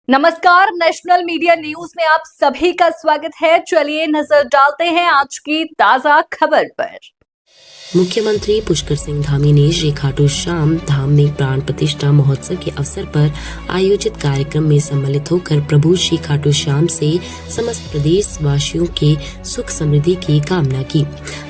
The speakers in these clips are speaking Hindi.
नमस्कार, नेशनल मीडिया न्यूज में आप सभी का स्वागत है। चलिए नजर डालते हैं आज की ताजा खबर पर। मुख्यमंत्री पुष्कर सिंह धामी ने श्री खाटू श्याम धाम में प्राण प्रतिष्ठा महोत्सव के अवसर पर आयोजित कार्यक्रम में सम्मिलित होकर प्रभु श्री खाटू श्याम से समस्त प्रदेश वासियों के सुख समृद्धि की कामना की।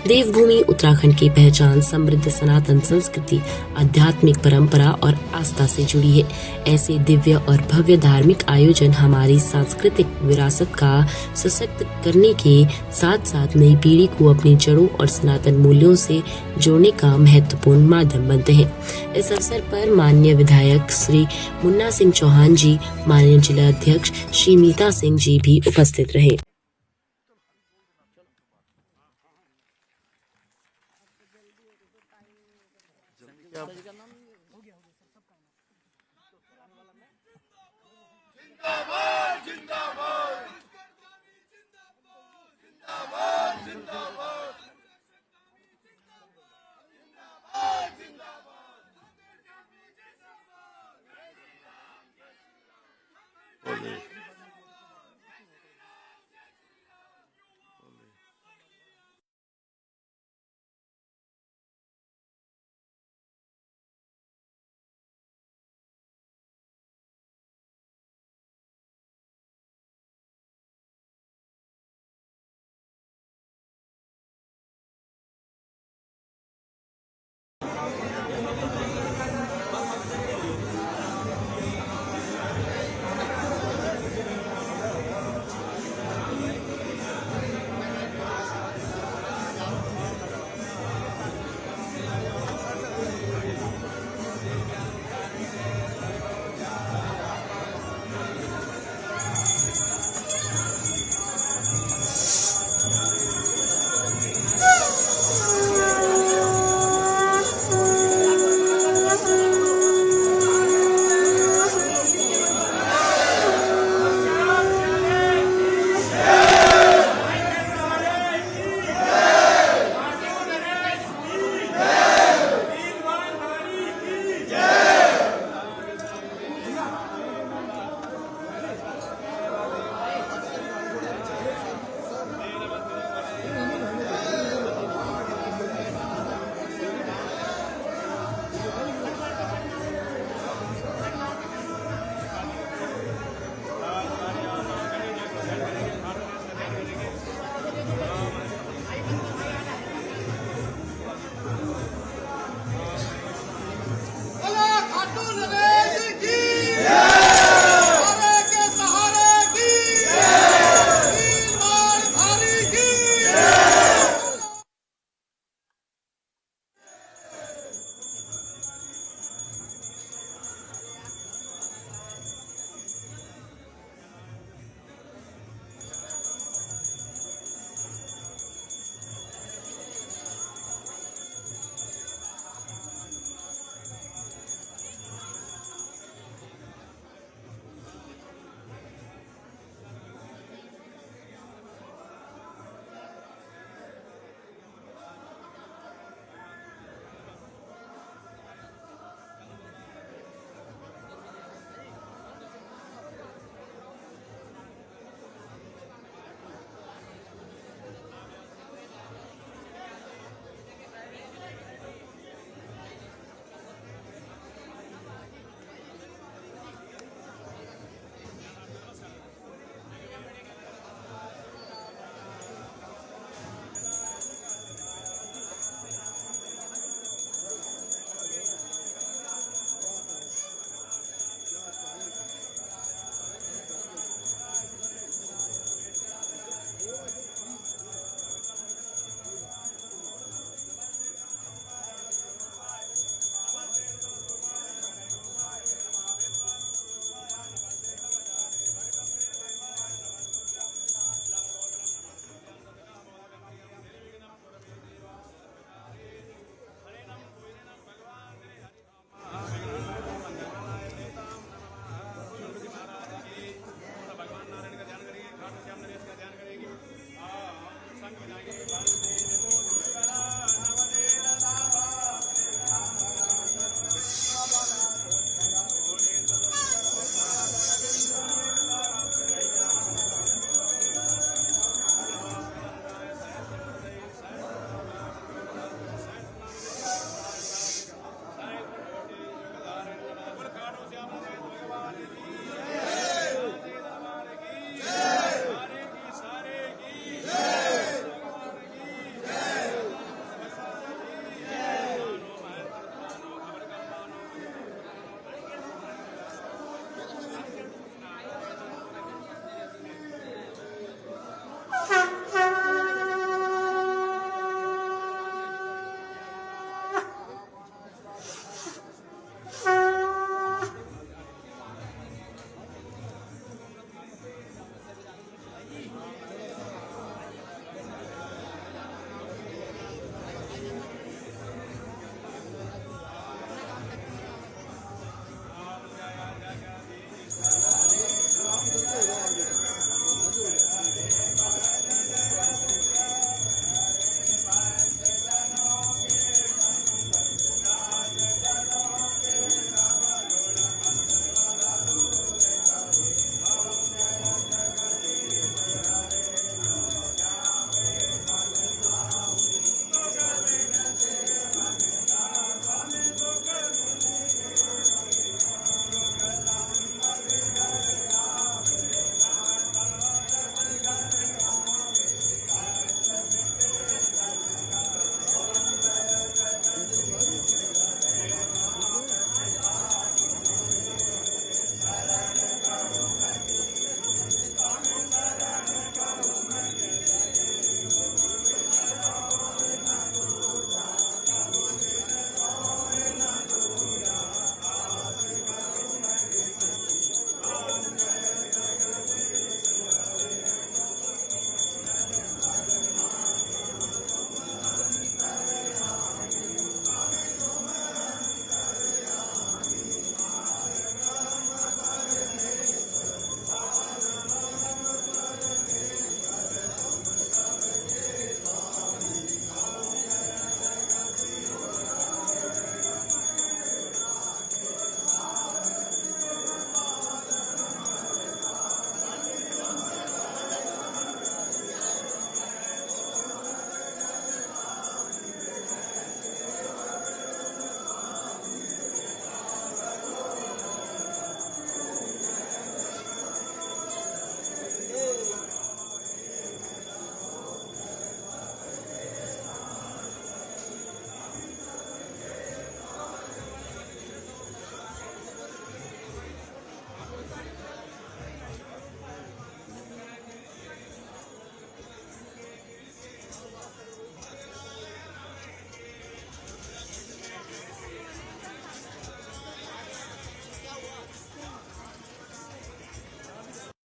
देवभूमि उत्तराखंड की पहचान समृद्ध सनातन संस्कृति, आध्यात्मिक परंपरा और आस्था से जुड़ी है। ऐसे दिव्य और भव्य धार्मिक आयोजन हमारी सांस्कृतिक विरासत का सशक्त करने के साथ साथ नई पीढ़ी को अपनी जड़ों और सनातन मूल्यों से जोड़ने का महत्वपूर्ण माध्यम बनते हैं। इस अवसर पर माननीय विधायक श्री मुन्ना सिंह चौहान जी, माननीय जिला अध्यक्ष श्री मीता सिंह जी भी उपस्थित रहे।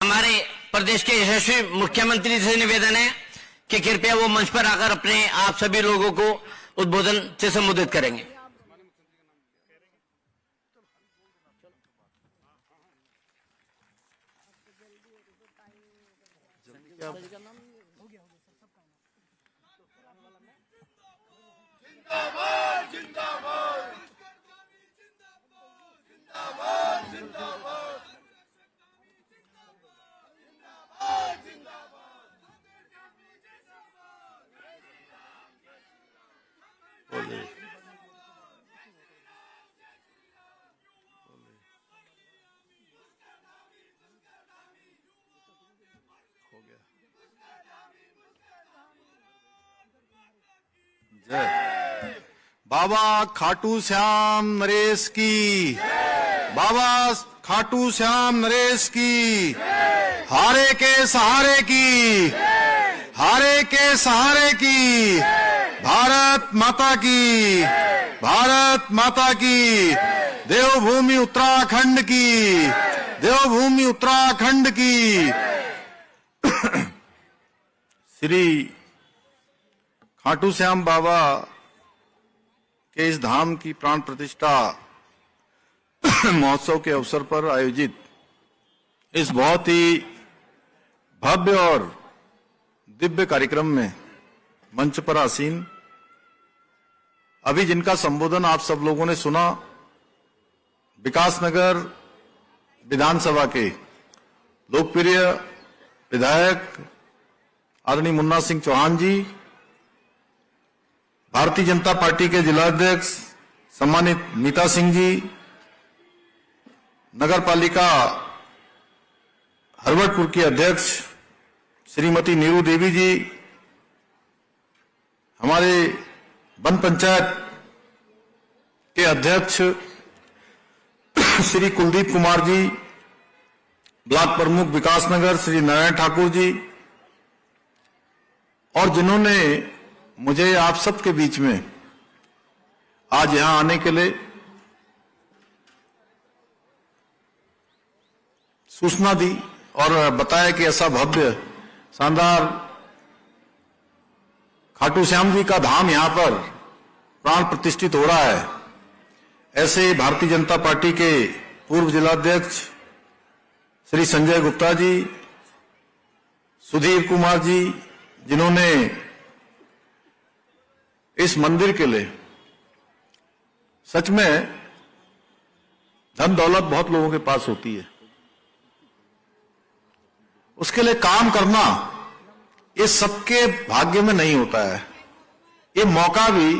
हमारे प्रदेश के यशस्वी मुख्यमंत्री से निवेदन है कि कृपया वो मंच पर आकर अपने आप सभी लोगों को उद्बोधन से संबोधित करेंगे। बाबा खाटू श्याम नरेश की, बाबा खाटू श्याम नरेश की, हारे के सहारे की, हारे के सहारे की, भारत माता की, भारत माता की, देवभूमि उत्तराखंड की, देवभूमि उत्तराखंड की। श्री खाटू श्याम बाबा के इस धाम की प्राण प्रतिष्ठा महोत्सव के अवसर पर आयोजित इस बहुत ही भव्य और दिव्य कार्यक्रम में मंच पर आसीन अभी जिनका संबोधन आप सब लोगों ने सुना, विकासनगर विधानसभा के लोकप्रिय विधायक आदरणीय मुन्ना सिंह चौहान जी, भारतीय जनता पार्टी के जिलाध्यक्ष सम्मानित मीता सिंह जी, नगर पालिका हरवटपुर की अध्यक्ष श्रीमती नीरू देवी जी, हमारे वन पंचायत के अध्यक्ष श्री कुलदीप कुमार जी, ब्लॉक प्रमुख विकासनगर श्री नारायण ठाकुर जी, और जिन्होंने मुझे आप सबके बीच में आज यहां आने के लिए सूचना दी और बताया कि ऐसा भव्य शानदार खाटू श्याम जी का धाम यहां पर प्राण प्रतिष्ठित हो रहा है। ऐसे भारतीय जनता पार्टी के पूर्व जिलाध्यक्ष श्री संजय गुप्ता जी, सुधीर कुमार जी, जिन्होंने इस मंदिर के लिए सच में धन दौलत बहुत लोगों के पास होती है, उसके लिए काम करना ये सबके भाग्य में नहीं होता है। ये मौका भी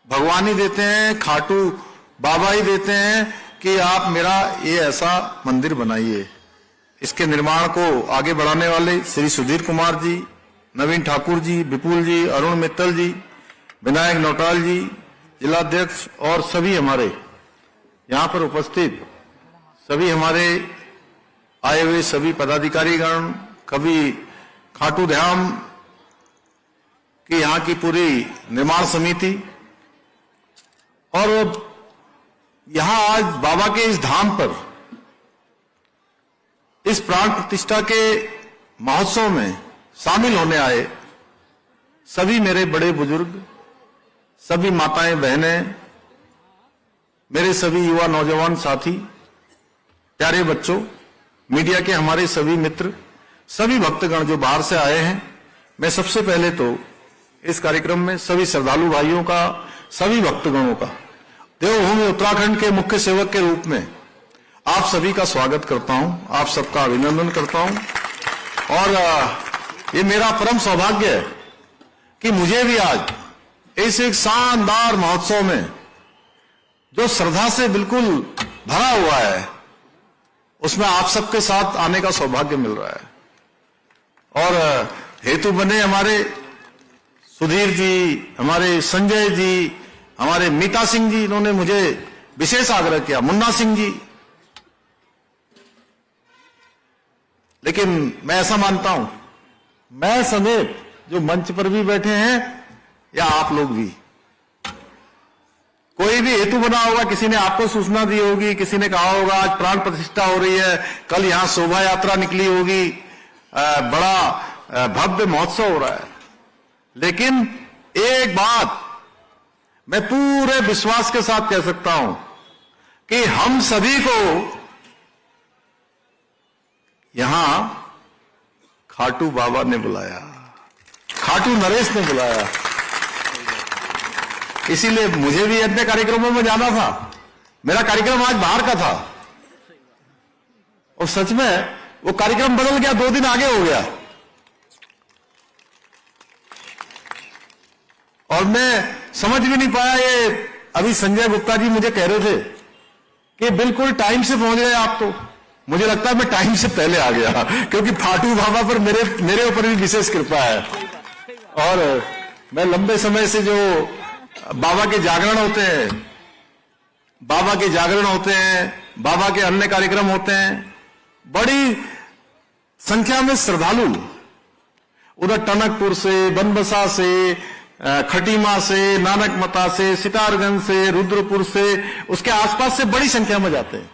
भगवान ही देते हैं, खाटू बाबा ही देते हैं कि आप मेरा ये ऐसा मंदिर बनाइए। इसके निर्माण को आगे बढ़ाने वाले श्री सुधीर कुमार जी, नवीन ठाकुर जी, विपुल जी, अरुण मित्तल जी, विनायक नौटाल जी, जिलाध्यक्ष और सभी हमारे यहां पर उपस्थित सभी हमारे आए हुए सभी पदाधिकारीगण, कभी खाटू धाम की यहां की पूरी निर्माण समिति, और यहां आज बाबा के इस धाम पर इस प्राण प्रतिष्ठा के महोत्सव में शामिल होने आए सभी मेरे बड़े बुजुर्ग, सभी माताएं बहनें, मेरे सभी युवा नौजवान साथी, प्यारे बच्चों, मीडिया के हमारे सभी मित्र, सभी भक्तगण जो बाहर से आए हैं, मैं सबसे पहले तो इस कार्यक्रम में सभी श्रद्धालु भाइयों का, सभी भक्तगणों का देवभूमि उत्तराखंड के मुख्य सेवक के रूप में आप सभी का स्वागत करता हूं, आप सबका अभिनंदन करता हूं। और ये मेरा परम सौभाग्य है कि मुझे भी आज इस एक शानदार महोत्सव में जो श्रद्धा से बिल्कुल भरा हुआ है, उसमें आप सबके साथ आने का सौभाग्य मिल रहा है। और हेतु बने हमारे सुधीर जी, हमारे संजय जी, हमारे मीता सिंह जी, इन्होंने मुझे विशेष आग्रह किया, मुन्ना सिंह जी। लेकिन मैं ऐसा मानता हूं, मैं समेत जो मंच पर भी बैठे हैं या आप लोग भी, कोई भी हेतु बना होगा, किसी ने आपको सूचना दी होगी, किसी ने कहा होगा आज प्राण प्रतिष्ठा हो रही है, कल यहां शोभा यात्रा निकली होगी, बड़ा भव्य महोत्सव हो रहा है। लेकिन एक बात मैं पूरे विश्वास के साथ कह सकता हूं कि हम सभी को यहां खाटू बाबा ने बुलाया, खाटू नरेश ने बुलाया। इसीलिए मुझे भी अन्य कार्यक्रमों में जाना था। मेरा कार्यक्रम आज बाहर का था और सच में वो कार्यक्रम बदल गया, 2 दिन आगे हो गया। और मैं समझ भी नहीं पाया। ये अभी संजय गुप्ता जी मुझे कह रहे थे कि बिल्कुल टाइम से पहुंच गए आप। तो मुझे लगता है मैं टाइम से पहले आ गया, क्योंकि फाटू बाबा पर मेरे ऊपर भी विशेष कृपा है। और मैं लंबे समय से जो बाबा के जागरण होते हैं, बाबा के जागरण होते हैं, बाबा के अन्य कार्यक्रम होते हैं, बड़ी संख्या में श्रद्धालु उधर टनकपुर से, बनबसा से, खटीमा से, नानकमता से, सितारगंज से, रुद्रपुर से, उसके आसपास से बड़ी संख्या में जाते हैं।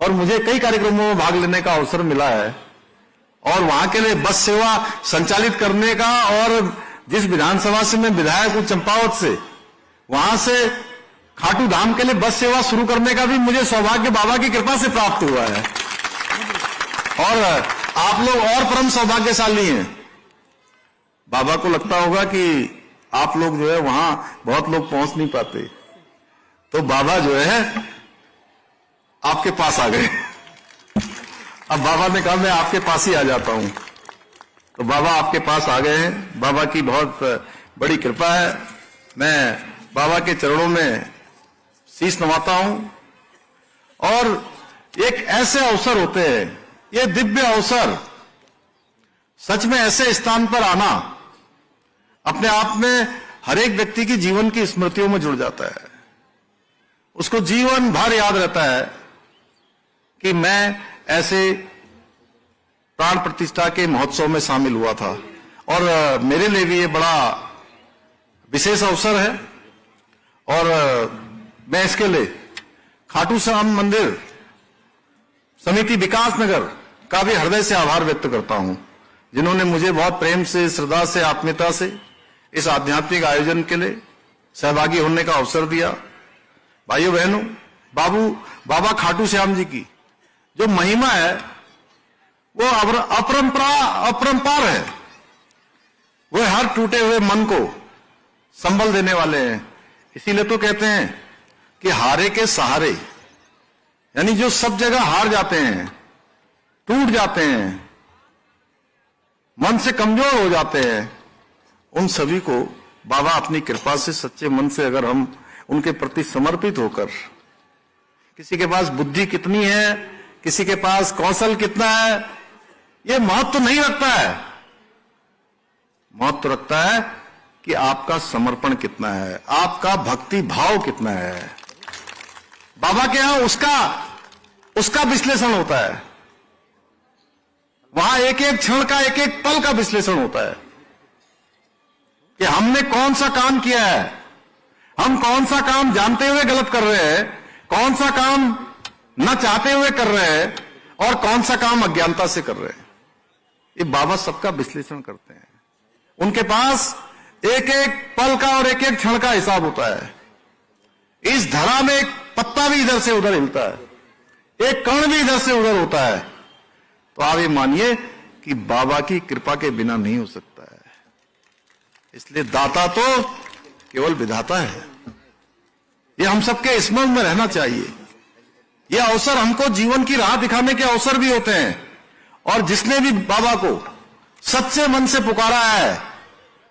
और मुझे कई कार्यक्रमों में भाग लेने का अवसर मिला है और वहां के लिए बस सेवा संचालित करने का, और जिस विधानसभा से मैं विधायक हूं चंपावत से, वहां से खाटू धाम के लिए बस सेवा शुरू करने का भी मुझे सौभाग्य बाबा की कृपा से प्राप्त हुआ है। और आप लोग और परम सौभाग्यशाली हैं। बाबा को लगता होगा कि आप लोग जो है वहां बहुत लोग पहुंच नहीं पाते, तो बाबा जो है आपके पास आ गए। अब बाबा ने कहा मैं आपके पास ही आ जाता हूं, तो बाबा आपके पास आ गए हैं। बाबा की बहुत बड़ी कृपा है। मैं बाबा के चरणों में शीश नवाता हूं। और एक ऐसे अवसर होते हैं, ये दिव्य अवसर, सच में ऐसे स्थान पर आना अपने आप में हर एक व्यक्ति की जीवन की स्मृतियों में जुड़ जाता है। उसको जीवन भर याद रहता है कि मैं ऐसे प्राण प्रतिष्ठा के महोत्सव में शामिल हुआ था। और मेरे लिए भी ये बड़ा विशेष अवसर है। और मैं इसके लिए खाटू श्याम मंदिर समिति विकास नगर का भी हृदय से आभार व्यक्त करता हूं, जिन्होंने मुझे बहुत प्रेम से, श्रद्धा से, आत्मीयता से इस आध्यात्मिक आयोजन के लिए सहभागी होने का अवसर दिया। भाइयों बहनों, बाबा खाटू श्याम जी की जो महिमा है वो अपरंपार है। वो हर टूटे हुए मन को संबल देने वाले हैं। इसीलिए तो कहते हैं कि हारे के सहारे, यानी जो सब जगह हार जाते हैं, टूट जाते हैं, मन से कमजोर हो जाते हैं, उन सभी को बाबा अपनी कृपा से सच्चे मन से अगर हम उनके प्रति समर्पित होकर, किसी के पास बुद्धि कितनी है, किसी के पास कौशल कितना है, ये महत्व नहीं रखता है। महत्व रखता है कि आपका समर्पण कितना है, आपका भक्ति भाव कितना है। बाबा के यहां उसका विश्लेषण होता है। वहां एक एक क्षण का, एक एक पल का विश्लेषण होता है कि हमने कौन सा काम किया है, हम कौन सा काम जानते हुए गलत कर रहे हैं, कौन सा काम न चाहते हुए कर रहे हैं, और कौन सा काम अज्ञानता से कर रहे हैं। ये बाबा सबका विश्लेषण करते हैं। उनके पास एक एक पल का और एक एक क्षण का हिसाब होता है। इस धरा में एक पत्ता भी इधर से उधर हिलता है, एक कण भी इधर से उधर होता है, तो आप ये मानिए कि बाबा की कृपा के बिना नहीं हो सकता है। इसलिए दाता तो केवल विधाता है। ये हम सबके स्मरण में रहना चाहिए। ये अवसर हमको जीवन की राह दिखाने के अवसर भी होते हैं। और जिसने भी बाबा को सच्चे मन से पुकारा है,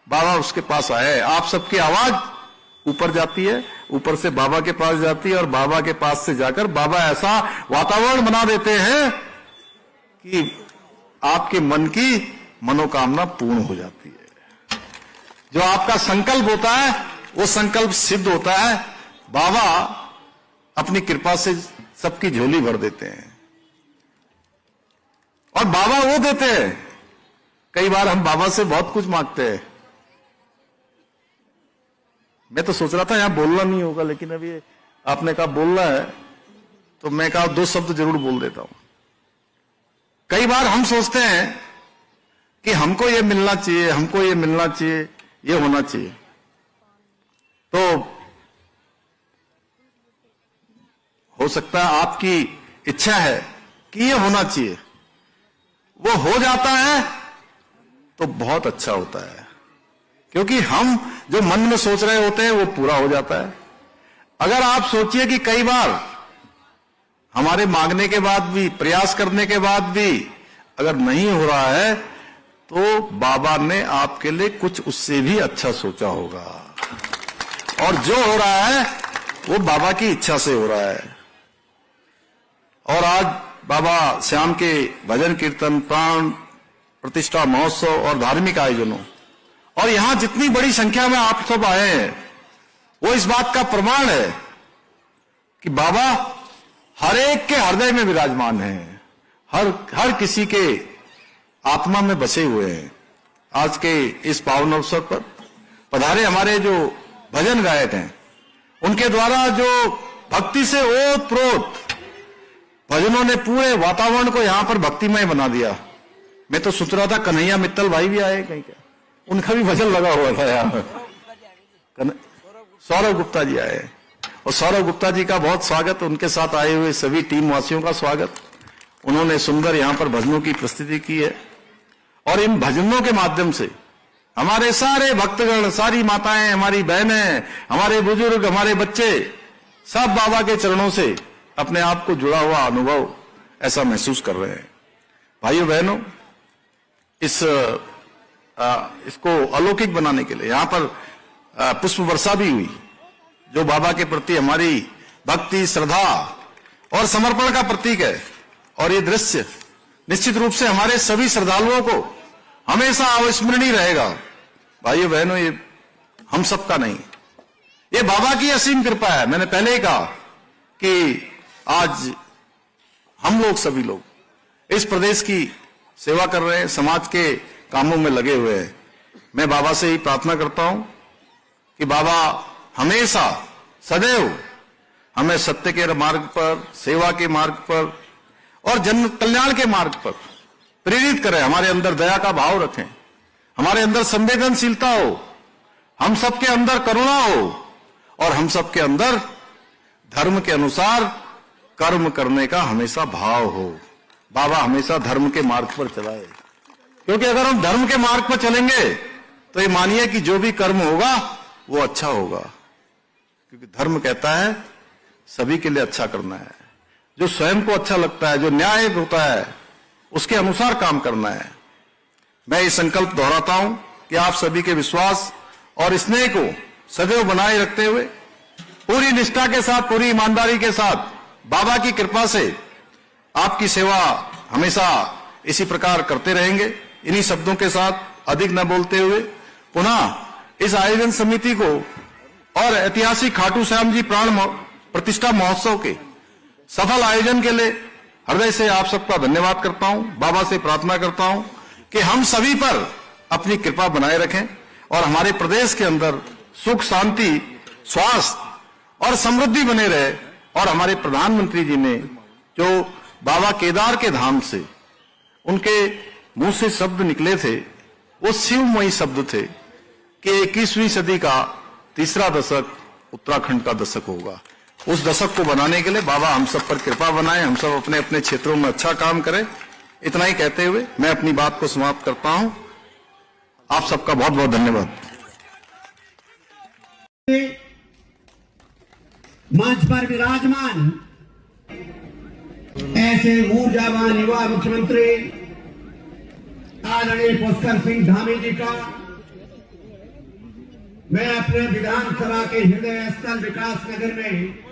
बाबा उसके पास आए। आप सबकी आवाज ऊपर जाती है, ऊपर से बाबा के पास जाती है, और बाबा के पास से जाकर बाबा ऐसा वातावरण बना देते हैं कि आपके मन की मनोकामना पूर्ण हो जाती है। जो आपका संकल्प होता है वो संकल्प सिद्ध होता है। बाबा अपनी कृपा से सबकी झोली भर देते हैं। और बाबा वो देते हैं। कई बार हम बाबा से बहुत कुछ मांगते हैं, मैं तो सोच रहा था यहां बोलना नहीं होगा, लेकिन अभी आपने कहा बोलना है तो मैं कहा 2 शब्द जरूर बोल देता हूं। कई बार हम सोचते हैं कि हमको ये मिलना चाहिए, हमको ये मिलना चाहिए, ये होना चाहिए। तो हो सकता है आपकी इच्छा है कि ये होना चाहिए, वो हो जाता है तो बहुत अच्छा होता है, क्योंकि हम जो मन में सोच रहे होते हैं वो पूरा हो जाता है। अगर आप सोचिए कि कई बार हमारे मांगने के बाद भी, प्रयास करने के बाद भी अगर नहीं हो रहा है तो बाबा ने आपके लिए कुछ उससे भी अच्छा सोचा होगा, और जो हो रहा है वो बाबा की इच्छा से हो रहा है। और आज बाबा श्याम के भजन कीर्तन, प्राण प्रतिष्ठा महोत्सव और धार्मिक आयोजनों, और यहां जितनी बड़ी संख्या में आप सब आए हैं, वो इस बात का प्रमाण है कि बाबा हर एक के हृदय में विराजमान हैं, हर किसी के आत्मा में बसे हुए हैं। आज के इस पावन अवसर पर पधारे हमारे जो भजन गायक हैं, उनके द्वारा जो भक्ति से ओत-प्रोत भजनों ने पूरे वातावरण को यहां पर भक्तिमय बना दिया। मैं तो सोच रहा था कन्हैया मित्तल भाई भी आए कहीं, क्या उनका भी भजन लगा हुआ था यहाँ। सौरभ गुप्ता जी आए, और सौरभ गुप्ता जी का बहुत स्वागत, उनके साथ आए हुए सभी टीम वासियों का स्वागत। उन्होंने सुंदर यहां पर भजनों की प्रस्तुति की है, और इन भजनों के माध्यम से हमारे सारे भक्तगण, सारी माताएं, हमारी बहनें, हमारे बुजुर्ग, हमारे बच्चे सब बाबा के चरणों से अपने आप को जुड़ा हुआ अनुभव ऐसा महसूस कर रहे हैं। भाइयों बहनों, इसको अलौकिक बनाने के लिए यहां पर पुष्प वर्षा भी हुई, जो बाबा के प्रति हमारी भक्ति, श्रद्धा और समर्पण का प्रतीक है। और ये दृश्य निश्चित रूप से हमारे सभी श्रद्धालुओं को हमेशा अविस्मरणीय रहेगा। भाइयों बहनों, ये हम सबका नहीं, ये बाबा की असीम कृपा है। मैंने पहले ही कहा कि आज हम लोग, सभी लोग इस प्रदेश की सेवा कर रहे हैं, समाज के कामों में लगे हुए हैं। मैं बाबा से ही प्रार्थना करता हूं कि बाबा हमेशा सदैव हमें सत्य के मार्ग पर, सेवा के मार्ग पर और जन कल्याण के मार्ग पर प्रेरित करें। हमारे अंदर दया का भाव रखें, हमारे अंदर संवेदनशीलता हो, हम सबके अंदर करुणा हो, और हम सबके अंदर धर्म के अनुसार कर्म करने का हमेशा भाव हो। बाबा हमेशा धर्म के मार्ग पर चलाए, क्योंकि अगर हम धर्म के मार्ग पर चलेंगे तो ये मानिए कि जो भी कर्म होगा वो अच्छा होगा, क्योंकि धर्म कहता है सभी के लिए अच्छा करना है। जो स्वयं को अच्छा लगता है, जो न्याय होता है, उसके अनुसार काम करना है। मैं ये संकल्प दोहराता हूं कि आप सभी के विश्वास और स्नेह को सदैव बनाए रखते हुए, पूरी निष्ठा के साथ, पूरी ईमानदारी के साथ, बाबा की कृपा से आपकी सेवा हमेशा इसी प्रकार करते रहेंगे। इन्हीं शब्दों के साथ अधिक न बोलते हुए पुनः इस आयोजन समिति को और ऐतिहासिक खाटू श्याम जी प्राण प्रतिष्ठा महोत्सव के सफल आयोजन के लिए हृदय से आप सबका धन्यवाद करता हूं। बाबा से प्रार्थना करता हूं कि हम सभी पर अपनी कृपा बनाए रखें और हमारे प्रदेश के अंदर सुख, शांति, स्वास्थ्य और समृद्धि बने रहे। और हमारे प्रधानमंत्री जी ने जो बाबा केदार के धाम से उनके मुंह से शब्द निकले थे, वो शिवमयी शब्द थे कि 21वीं सदी का तीसरा दशक उत्तराखंड का दशक होगा। उस दशक को बनाने के लिए बाबा हम सब पर कृपा बनाए, हम सब अपने अपने क्षेत्रों में अच्छा काम करें। इतना ही कहते हुए मैं अपनी बात को समाप्त करता हूं। आप सबका बहुत बहुत धन्यवाद। मंच पर विराजमान ऐसे ऊर्जावान युवा मुख्यमंत्री आदरणीय पुष्कर सिंह धामी जी का मैं अपने विधानसभा के हृदय स्थल विकास नगर में